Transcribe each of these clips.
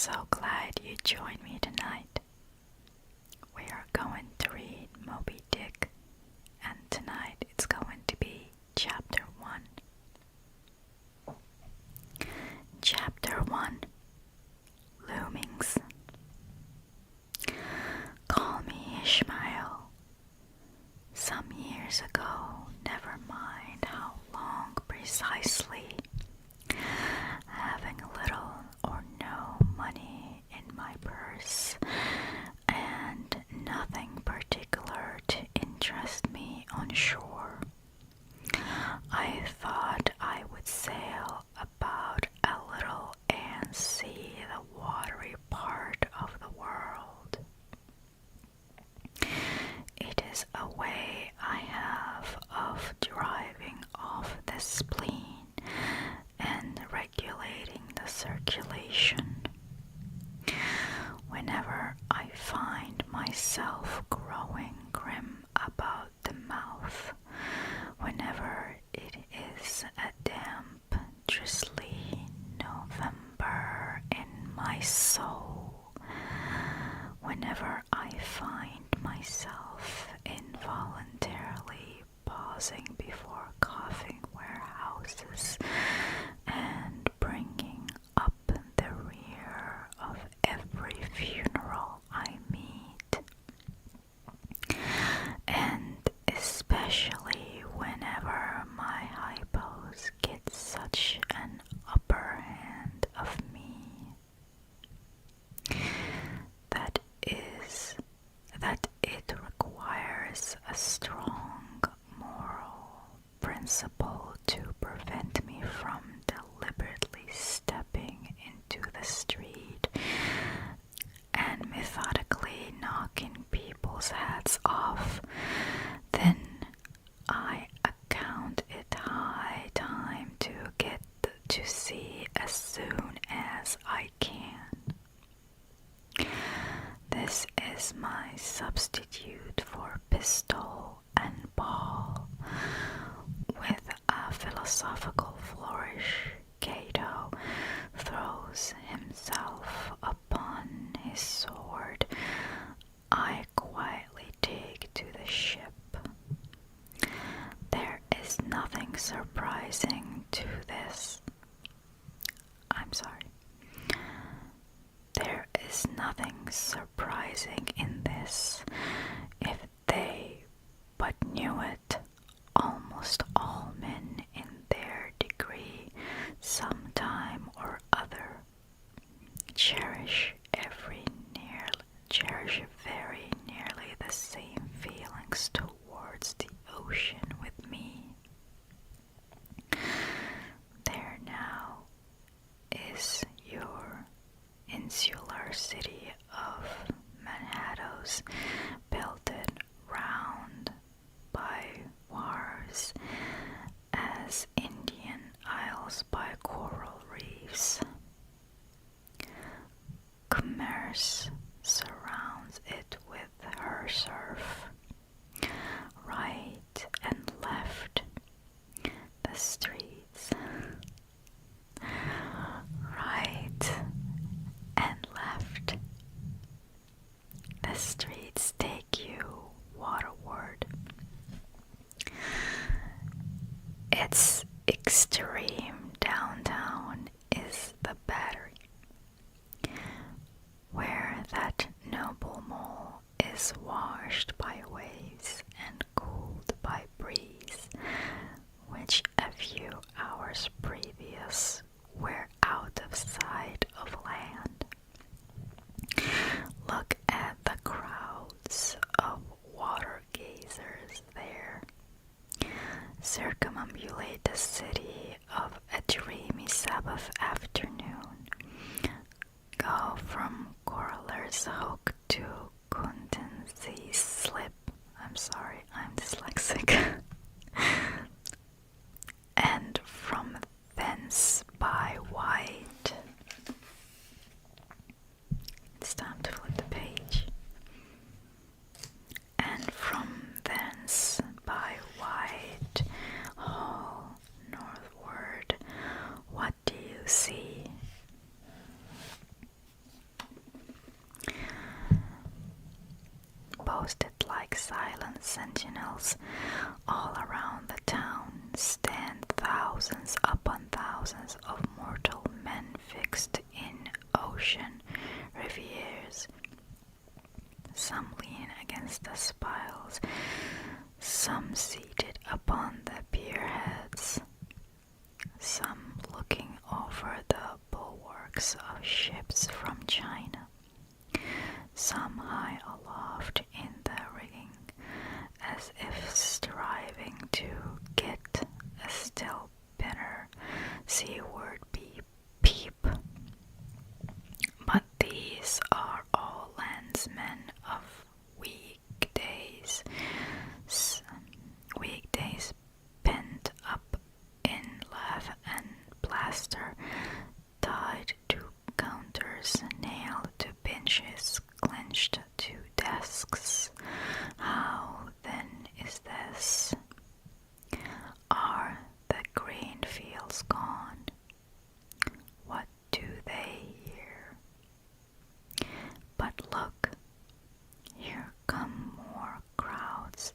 so glad you joined me tonight. We are going to read Moby Dick, and tonight it's going to be Chapter 1. Chapter 1, Loomings. Call me Ishmael. Some years ago, never mind how long precisely, having little or no money in my purse and nothing particular to interest me on shore, I thought I would sail about a little and see the watery part of the world. It is a way I have of driving off the spleen and regulating the circulation. Whenever I find myself growing grim about the mouth, whenever it is a damp, drizzly November in my soul, whenever I find myself involuntarily pausing before coffee warehouses and bringing up the rear of every funeral I meet, and especially whenever my hypos get such an upper hand of me, that it requires a strong moral principle to prevent me from deliberately stepping into the street and methodically knocking people's hats off, then I account it high time to get to sea as soon as I can. This is my substitute for pistol and ball. With a philosophical flourish, Cato throws himself upon his sword. I quietly take to the ship. There is nothing surprising to this. There is nothing surprising in this. If they but knew it, almost all men in their degree, sometime or other, cherish very nearly the same feelings towards the ocean with me. There now is your insular city of Manhattoes, belted round by wharves, as Indian isles by coral reefs. Commerce surrounds it with her surf. Right and left, the streets. Right and left, the streets take you waterward. Its extreme downtown is the Battery, where that noble mole is washed by waves and cooled by breeze, which a few hours previous were out of sight of land. Look at the crowds of water gazers there. Circumambulate the city of a dreamy Sabbath afternoon. Go from Coraller's Hook to Kuntensee's Slip. I'm sorry, I'm dyslexic. And from thence by White. It's time to flip the page. And from thence by White Hall northward, what do you see? sentinels all around the town stand thousands upon thousands of mortal men fixed in ocean rivers. Some lean against the spiles, some seated upon the pierheads, some looking over the bulwarks of ships from China, some high aloft in the rigging, as if striving to get a still better seaward peep. But these are all landsmen of weekdays pent up in lath and plaster, tied to counters, nailed to benches, clenched to desks. How then is this? Are the grain fields gone? What do they hear? But look, here come more crowds,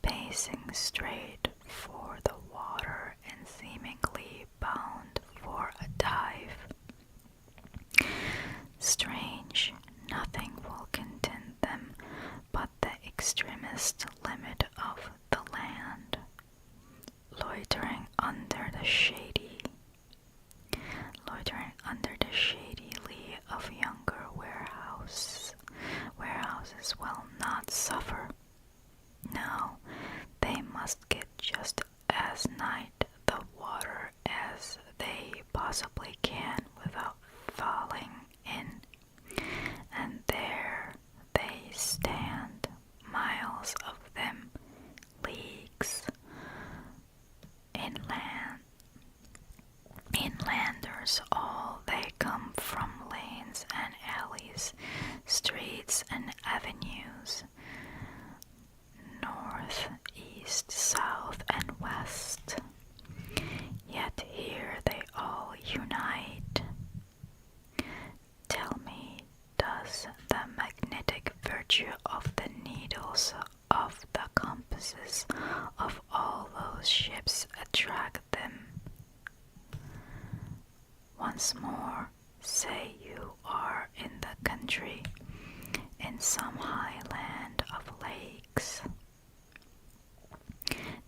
pacing straight for the water and seemingly bound for a dive. Strange, nothing will content them but the extremest limit of the land, loitering under the shady lee of younger warehouses will not suffer. No, they must get just as nigh the water as they possibly can without falling in, and there they stand, miles of them, leagues inlanders all, they come from lanes and alleys, streets and avenues, north, east, south, and west. Yet here they all unite. Tell me, does the magnetic virtue of the needles of the compasses of all those ships attract them? Once more, say you are in the country, in some high land of lakes.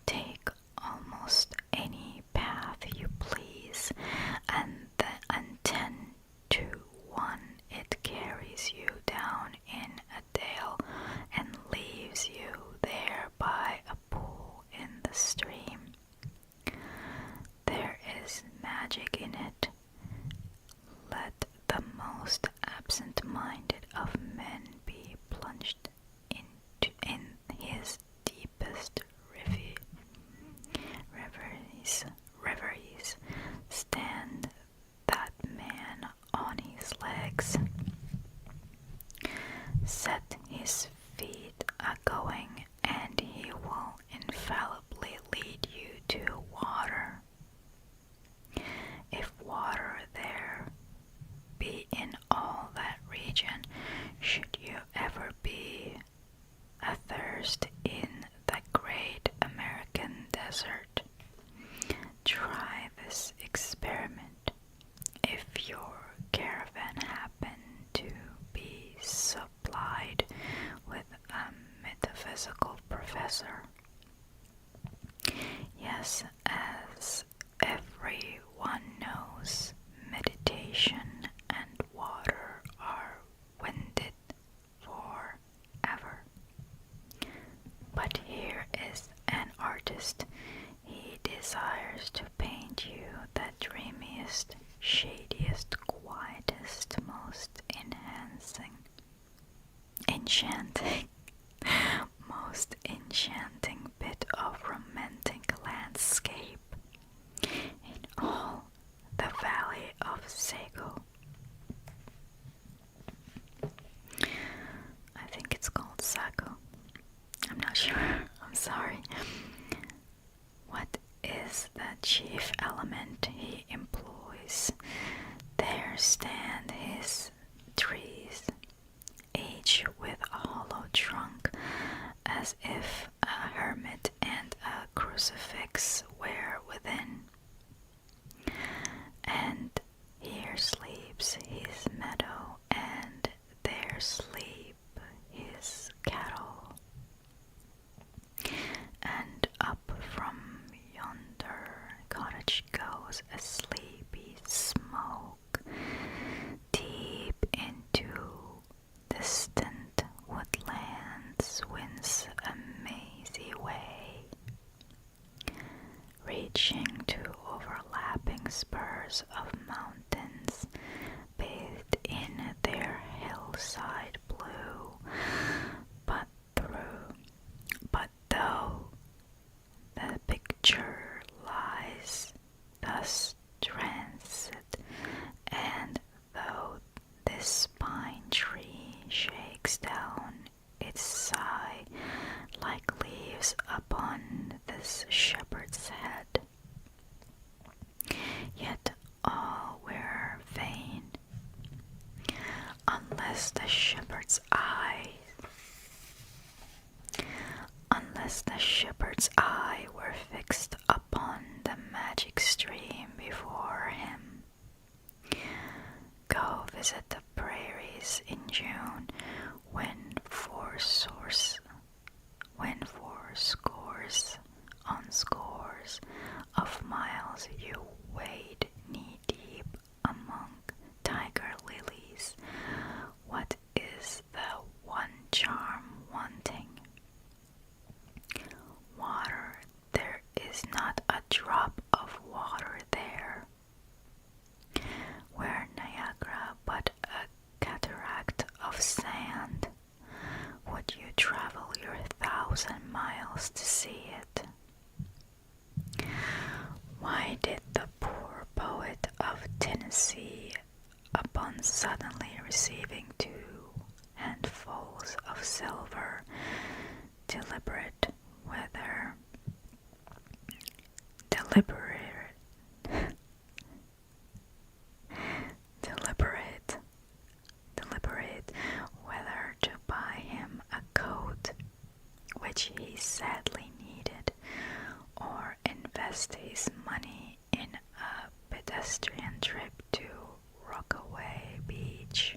Take almost any path you please, and 10 to 1 it carries you down in a dale and leaves you there by a pool in the stream. There is magic in it. Let the most absent-minded of men be plunged in his deepest reveries. Stand that man on his legs. Set his feet a-going, and he will infallibly lead you to water. If water there be in all that region, should you ever be athirst in the great American desert, try this experiment. If your caravan happen to be supplied with a metaphysical professor, yes, as everyone knows, meditation and water are winded forever. But here is an artist. He desires to paint you the dreamiest, shadiest, quietest, most most enchanting bit of romantic landscape in all the valley of Sago. I think it's called Sago. I'm not sure. I'm sorry. What is the chief element he employs? There stand his trees, each with a hollow trunk, as if a hermit and a crucifix were within. And here sleeps his meadow, and there sleep his cattle. And up from yonder cottage goes a sleepy smoke, deep into distant woodlands winds a mazy way, reaching to overlapping spurs of mountains bathed in their hillside blue. But though the picture lies thus tranced, and though this pine tree shakes down its sigh like leaves upon this shepherd's head, yet all were vain, unless the shepherd's eye were fixed upon the magic stream before him. Go visit the prairies in June, when for scores on scores of miles you wade knee-deep among tiger lilies. What is the one charm wanting? Water. There is not a drop of water there. Where Niagara but a cataract of sand, would you travel your 1,000 miles to see it? Why did the poor poet of Tennessee, upon suddenly receiving 2 handfuls of silver, deliberate whether to buy him a coat, which he sadly needed, or invest his money in a pedestrian trip to Rockaway Beach?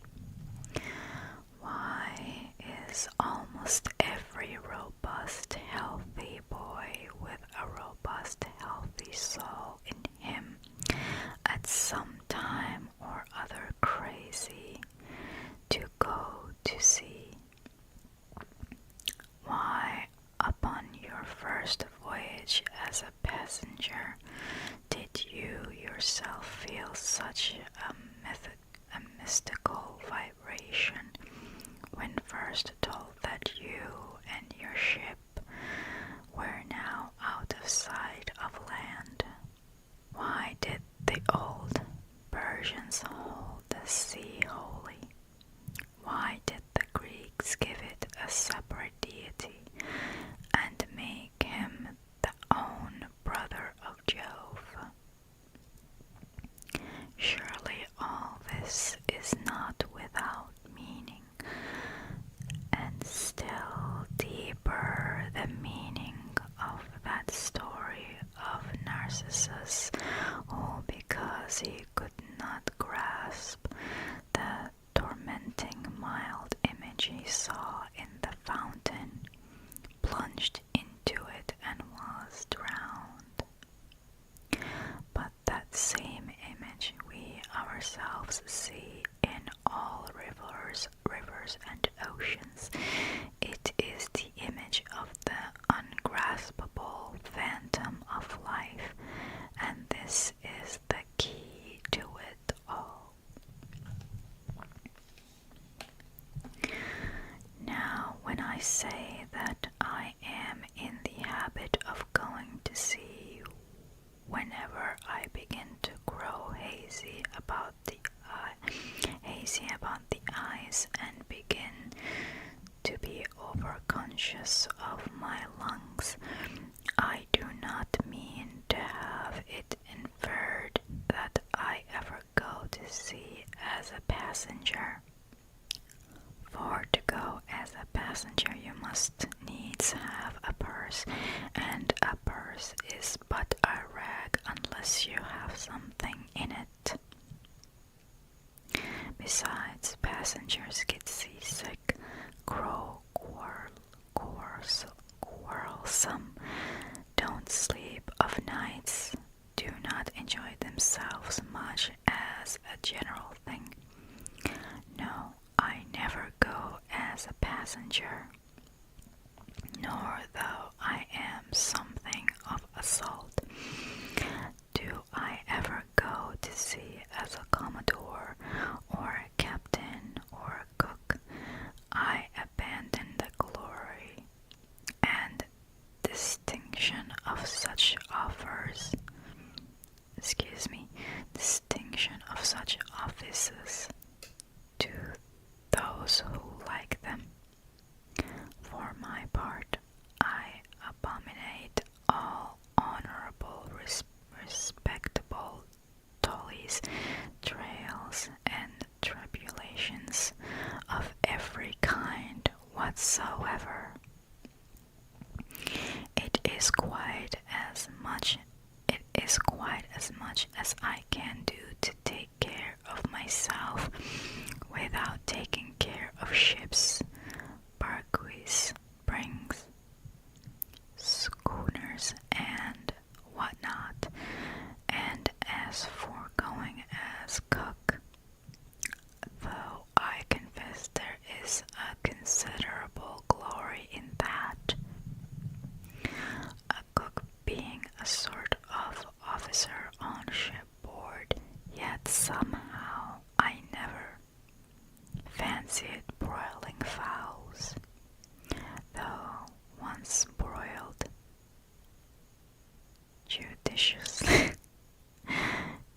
Why is almost every robust, healthy boy with a robust, healthy soul in him at some time or other crazy to go to sea? Why, upon your first voyage as a passenger, did you yourself feel such a mystical vibration when first told that you and your ship were now out of sight of land? Why did the old Persians hold the sea holy? Why did the Greeks give it a separate deity and make him the own brother of Jove? Surely all this is not without meaning, and purse, and a purse is but a rag unless you have something in it. Besides, passengers get seasick, grow quarrelsome, don't sleep of nights, do not enjoy themselves much as a general thing. No, I never go as a passenger, nor though I am something of a salt, do I ever go to sea as a commodore, or a captain, or a cook. I abandon the glory and distinction of such offices to those who like them. For my part, I abominate all honorable, respectable dollies, trails, and tribulations of every kind whatsoever. It is quite as much as I can do to take care of myself without taking care of ships, barques, brigs, schooners, and whatnot. And as for going as cook, though I confess there is a considerable glory in that, a cook being a sort of officer on shipboard, yet somehow I never fancied broiling fowls, though once broiled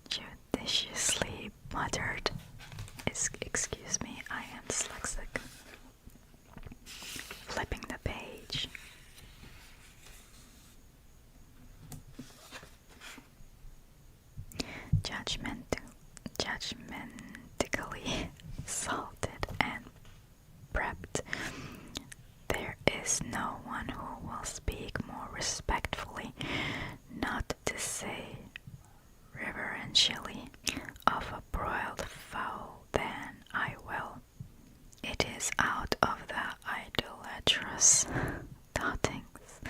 judiciously buttered. Excuse me, I am dyslexic. Flipping the page. Judgmentically salted and prepped. There is no one who will speak more respectfully, not to say reverentially, of a broiled fowl than I will. It is out of the idolatrous doubtings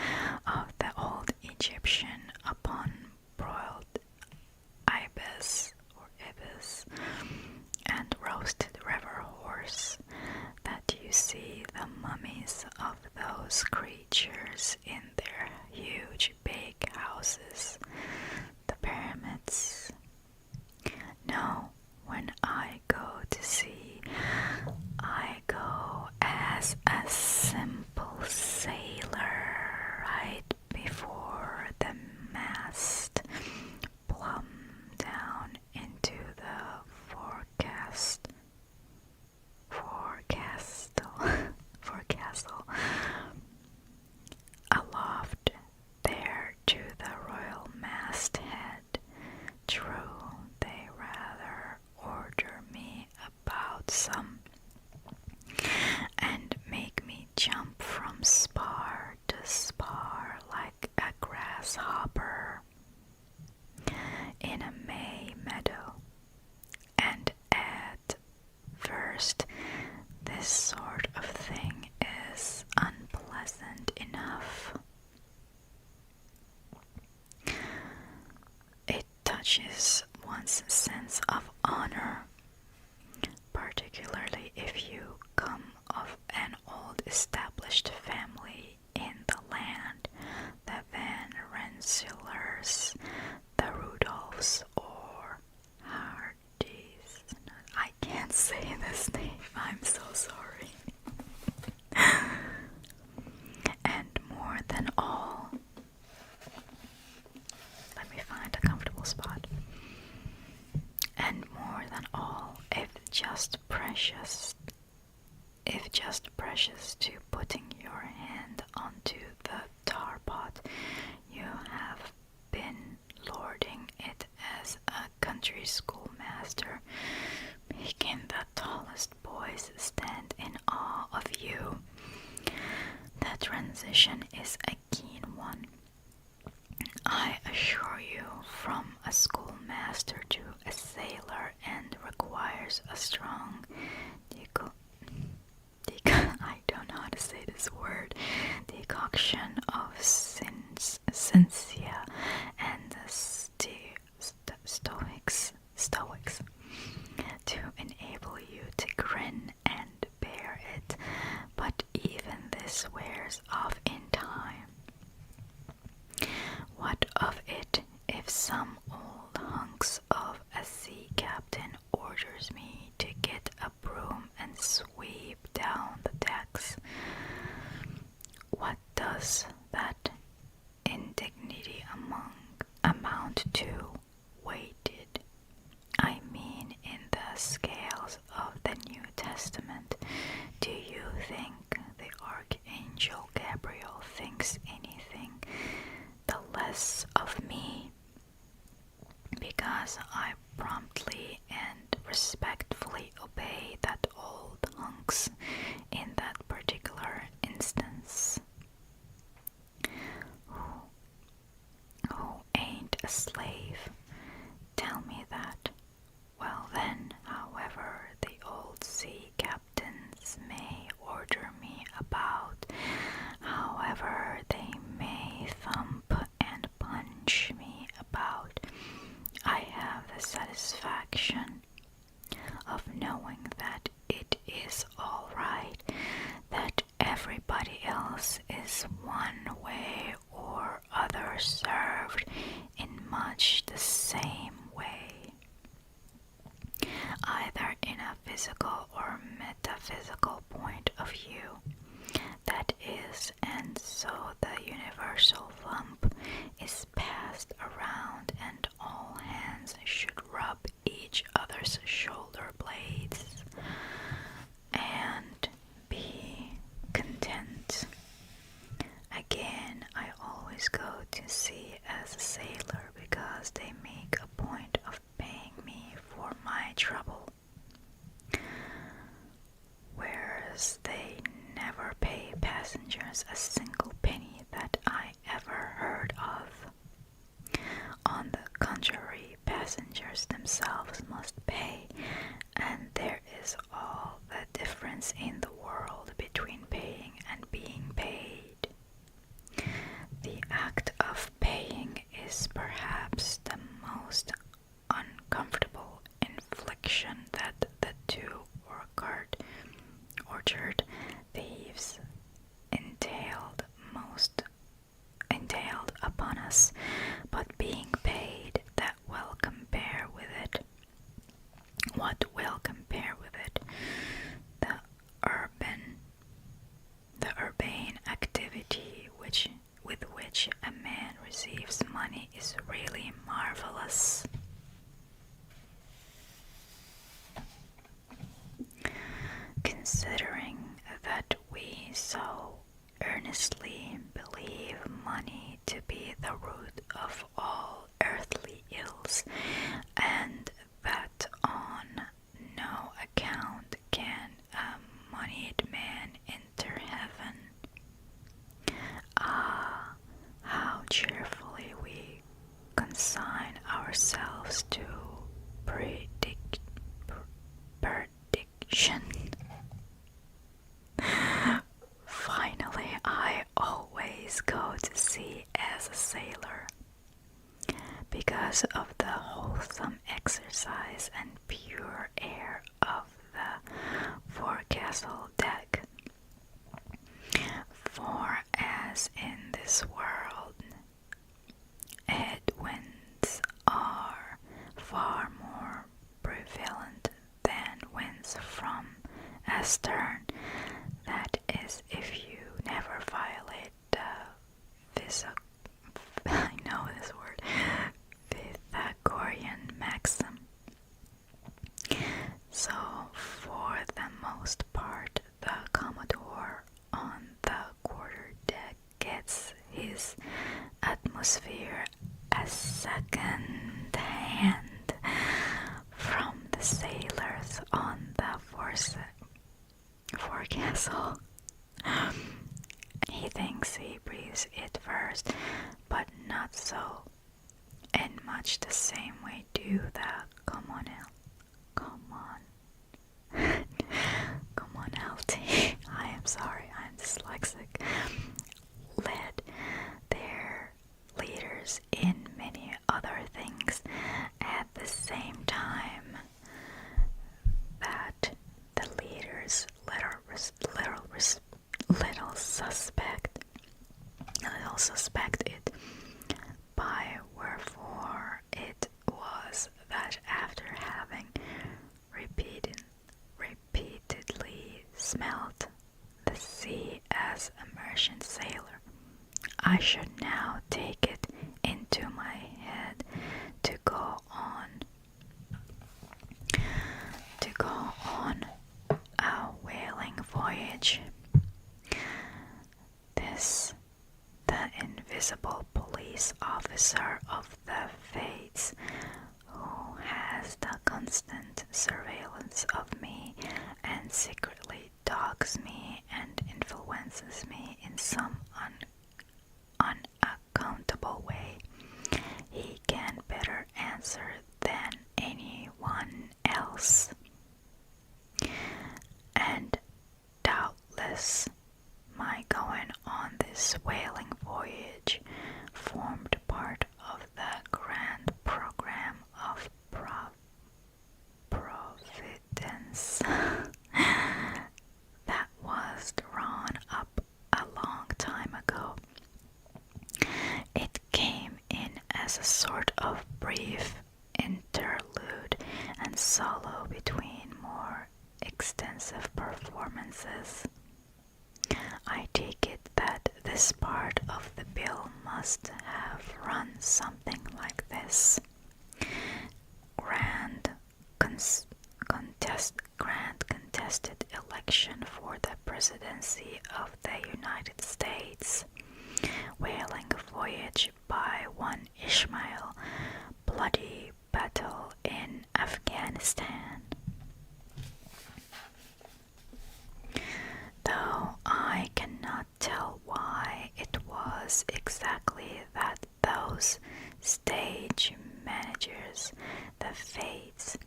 of the old Egyptian upon broiled ibis and roasted river horse that you see the mummies of those creatures in their huge big houses, the pyramids. No, when I go to sea, I go as a simple sailor right before the mast, plumb down into the forecastle, aloft there to the royal masthead. True, they rather order me about some, and make me jump from spar to spar like a grasshopper in a May meadow. And at first, this sort of thing is unpleasant enough. It touches one's sense of honor, particularly if you come of an old established family in the land, the Van Rensselaers, the Rudolphs, or Hardys. I can't say this name, I'm so sorry. And more than all, let me find a comfortable spot. And more than all, if just precious to putting your hand onto the tar pot, you have been lording it as a country schoolmaster, making the tallest boys stand in awe of you. The transition is a keen some old hunks of a sea captain orders me to get a broom and sweep down the decks. What does that indignity amount to, weighted, I mean in the scales of the New Testament? Do you think the Archangel Gabriel thinks anything the less of me because I promptly and respectfully obey that old hunks in that particular instance? Who ain't a slave? Tell me that. Well then, however the old sea captains may order me about, however they may thump and punch me about, I have the satisfaction of knowing that it is all right, that everybody else is one way or other served in much the same way, either in a physical or metaphysical point of view. That is, and so the universal lump is passed around, and all hands should rub each other's shoulder blades and be content. Again, I always go to sea as a sailor because they make a point of paying me for my trouble, whereas they never pay passengers a single penny that I ever heard of. On the contrary, passengers themselves must pay, and there is all the difference in the world between paying and being paid. The act of paying is perhaps the most uncomfortable infliction that the two orchard thieves entailed upon us, but being paid, that will compare with it. What will compare with it? The urbane activity with which a man receives money is really marvelous. Considering that we so earnestly believe money to be the root of all earthly ills, and that on no account can a moneyed man enter heaven. Ah, how cheerfully we consign ourselves to prediction. Finally, I always go to sea as a sailor because of the wholesome exercise and pure air of the forecastle deck. For as in this world headwinds are far more prevalent than winds from astern, that is, if you never violate the Pythagorean maxim. So, for the most part, the Commodore on the quarter-deck gets his atmosphere a second hand from the sailors on the forecastle. He thinks he breathes it first, but not so. In much the same way do the commonalty, I am sorry, I'm dyslexic, led their leaders in many other things at the same time, that the leaders little suspect it, by wherefore I should now take it into my head to go on a whaling voyage. The invisible police officer of the fates, who has the constant surveillance of me and secretly dogs me and influences me in some unaccountable way. He can better answer than anyone else. And doubtless my going on this whaling voyage formed part of the grand program of Providence that was drawn up a long time ago. It came in as a sort of brief interlude and solo between more extensive performances. I take it that this part of the bill must have run something like this. Grand contested election for the presidency of the United States. Whaling voyage by one Ishmael. Bloody battle in Afghanistan. Though I cannot tell why it was exactly that those stage managers, the fates,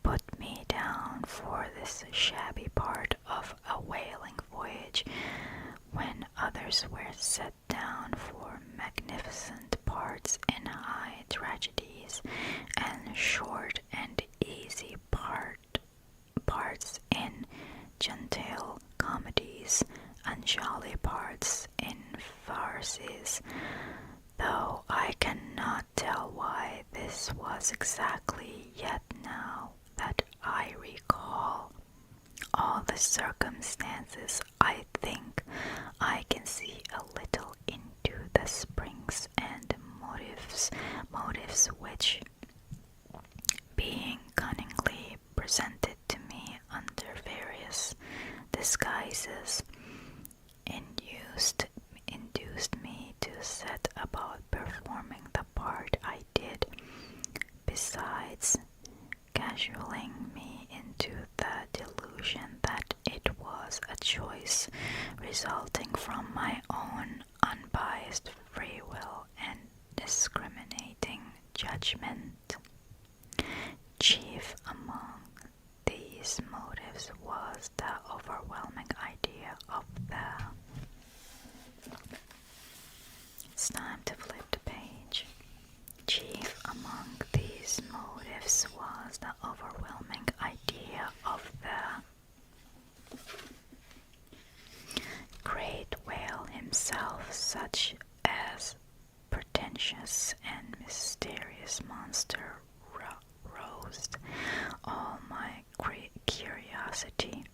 put me down for this shabby part of a whaling voyage when others were set down for magnificent parts in high tragedies and short and easy parts in genteel comedies and jolly parts in farces. Though I cannot tell why this was exactly, yet now that I recall all the circumstances, I think I can see a little into the springs and motives which, being cunningly presented to me under various disguises, induced me to set about performing the part I did, besides cajoling me into the delusion that it was a choice resulting from my own unbiased free will and discriminating judgment. Chief among these motives was the overwhelming idea of the... It's time to flip the page. Chief among these motives was the overwhelming idea of the great whale himself, such as pretentious and mysterious monster roused all my curiosity.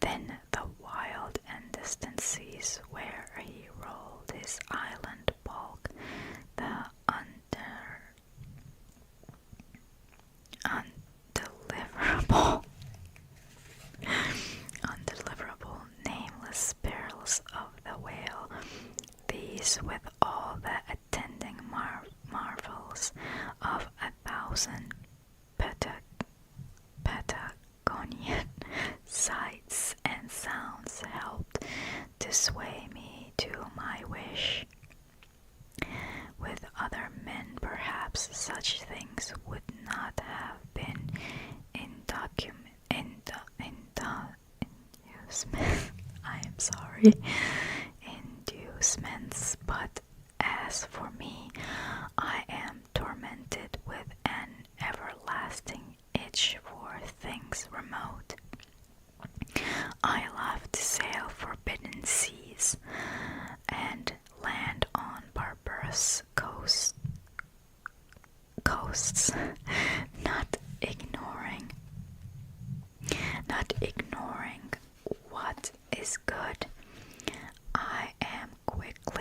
Then the wild and distant seas where he rolled his island bulk, the undeliverable nameless perils of the whale, these with all the attending marvels of 1,000 Patagonian sights and sounds helped to sway me to my wish. With other men, perhaps such things would not have been inducements, but as for me, I am tormented with an everlasting itch for things remote. I love to sail forbidden seas and land on barbarous coasts, not ignoring what is good. I am quickly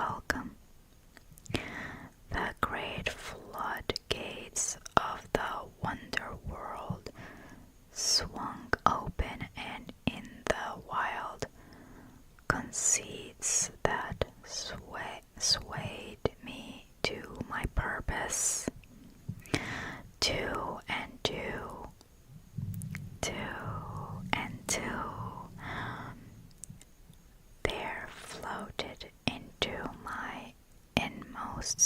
welcome. The great floodgates of the wonder world swung open, and in the wild conceits that swayed me to my purpose, two and two, there floated into my inmost